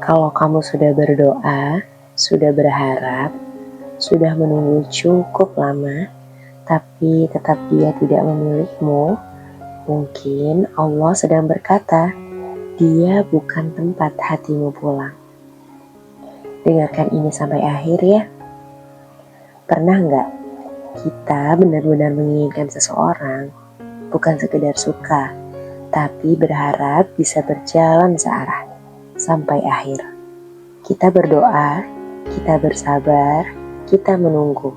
Kalau kamu sudah berdoa, sudah berharap, sudah menunggu cukup lama, tapi tetap dia tidak memilihmu, mungkin Allah sedang berkata, dia bukan tempat hatimu pulang. Dengarkan ini sampai akhir ya. Pernah nggak kita benar-benar menginginkan seseorang, bukan sekedar suka, tapi berharap bisa berjalan searah sampai akhir. Kita berdoa, kita bersabar, kita menunggu,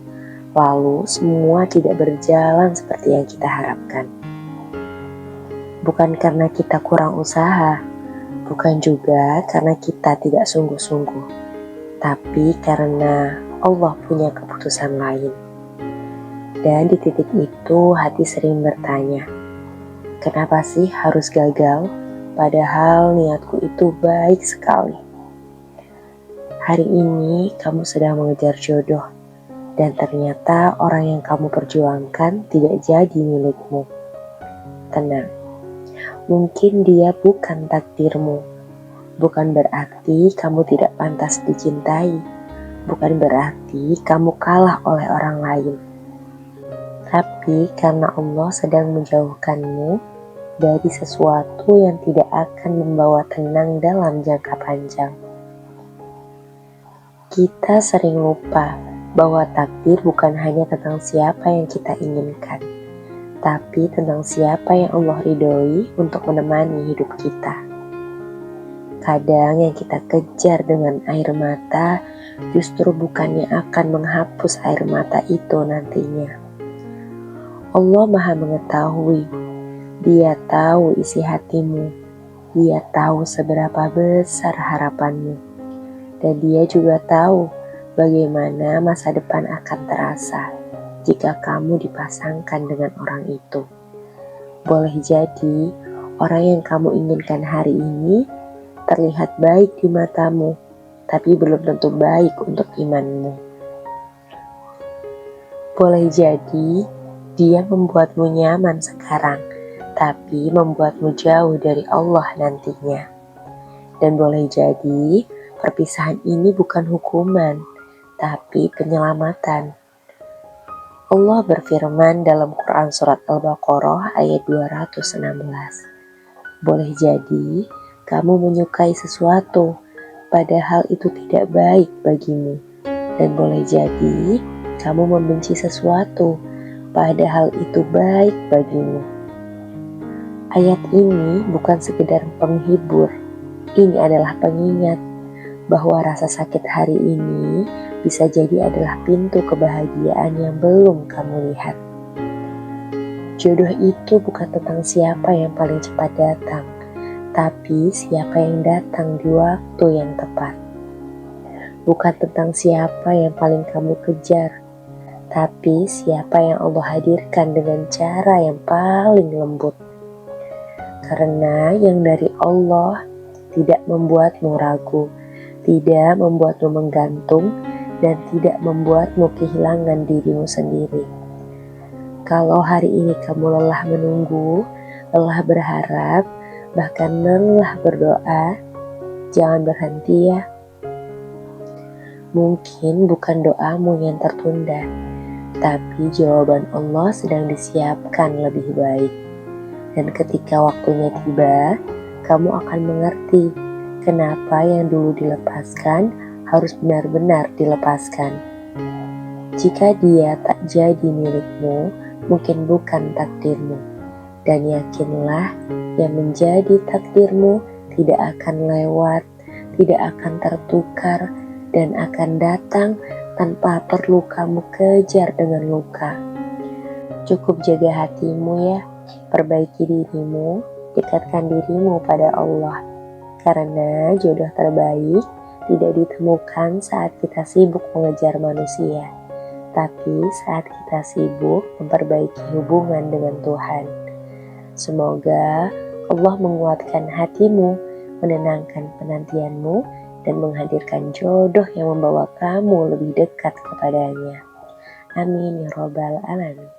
lalu semua tidak berjalan seperti yang kita harapkan. Bukan karena kita kurang usaha, bukan juga karena kita tidak sungguh-sungguh, tapi karena Allah punya keputusan lain. Dan di titik itu hati sering bertanya, kenapa sih harus gagal? Padahal niatku itu baik sekali. Hari ini kamu sedang mengejar jodoh, dan ternyata orang yang kamu perjuangkan tidak jadi milikmu. Tenang, mungkin dia bukan takdirmu. Bukan berarti kamu tidak pantas dicintai. Bukan berarti kamu kalah oleh orang lain. Tapi karena Allah sedang menjauhkanmu dari sesuatu yang tidak akan membawa tenang dalam jangka panjang. Kita sering lupa bahwa takdir bukan hanya tentang siapa yang kita inginkan, tapi tentang siapa yang Allah ridhoi untuk menemani hidup kita. Kadang yang kita kejar dengan air mata justru bukannya akan menghapus air mata itu nantinya. Allah Maha mengetahui. Dia tahu isi hatimu, dia tahu seberapa besar harapanmu, dan dia juga tahu bagaimana masa depan akan terasa jika kamu dipasangkan dengan orang itu. Boleh jadi orang yang kamu inginkan hari ini terlihat baik di matamu, tapi belum tentu baik untuk imanmu. Boleh jadi dia membuatmu nyaman sekarang, tapi membuatmu jauh dari Allah nantinya. Dan boleh jadi perpisahan ini bukan hukuman, tapi penyelamatan. Allah berfirman dalam Quran Surat Al-Baqarah ayat 216. Boleh jadi kamu menyukai sesuatu, padahal itu tidak baik bagimu. Dan boleh jadi kamu membenci sesuatu, padahal itu baik bagimu. Ayat ini bukan sekedar penghibur, ini adalah pengingat bahwa rasa sakit hari ini bisa jadi adalah pintu kebahagiaan yang belum kamu lihat. Jodoh itu bukan tentang siapa yang paling cepat datang, tapi siapa yang datang di waktu yang tepat. Bukan tentang siapa yang paling kamu kejar, tapi siapa yang Allah hadirkan dengan cara yang paling lembut. Karena yang dari Allah tidak membuatmu ragu, tidak membuatmu menggantung, dan tidak membuatmu kehilangan dirimu sendiri. Kalau hari ini kamu lelah menunggu, lelah berharap, bahkan lelah berdoa, jangan berhenti ya. Mungkin bukan doamu yang tertunda, tapi jawaban Allah sedang disiapkan lebih baik. Dan ketika waktunya tiba, kamu akan mengerti kenapa yang dulu dilepaskan harus benar-benar dilepaskan. Jika dia tak jadi milikmu, mungkin bukan takdirmu. Dan yakinlah yang menjadi takdirmu tidak akan lewat, tidak akan tertukar, dan akan datang tanpa perlu kamu kejar dengan luka. Cukup jaga hatimu ya. Perbaiki dirimu, dekatkan dirimu pada Allah. Karena jodoh terbaik tidak ditemukan saat kita sibuk mengejar manusia, tapi saat kita sibuk memperbaiki hubungan dengan Tuhan. Semoga Allah menguatkan hatimu, menenangkan penantianmu, dan menghadirkan jodoh yang membawa kamu lebih dekat kepadanya. Amin ya Rabbal Alamin.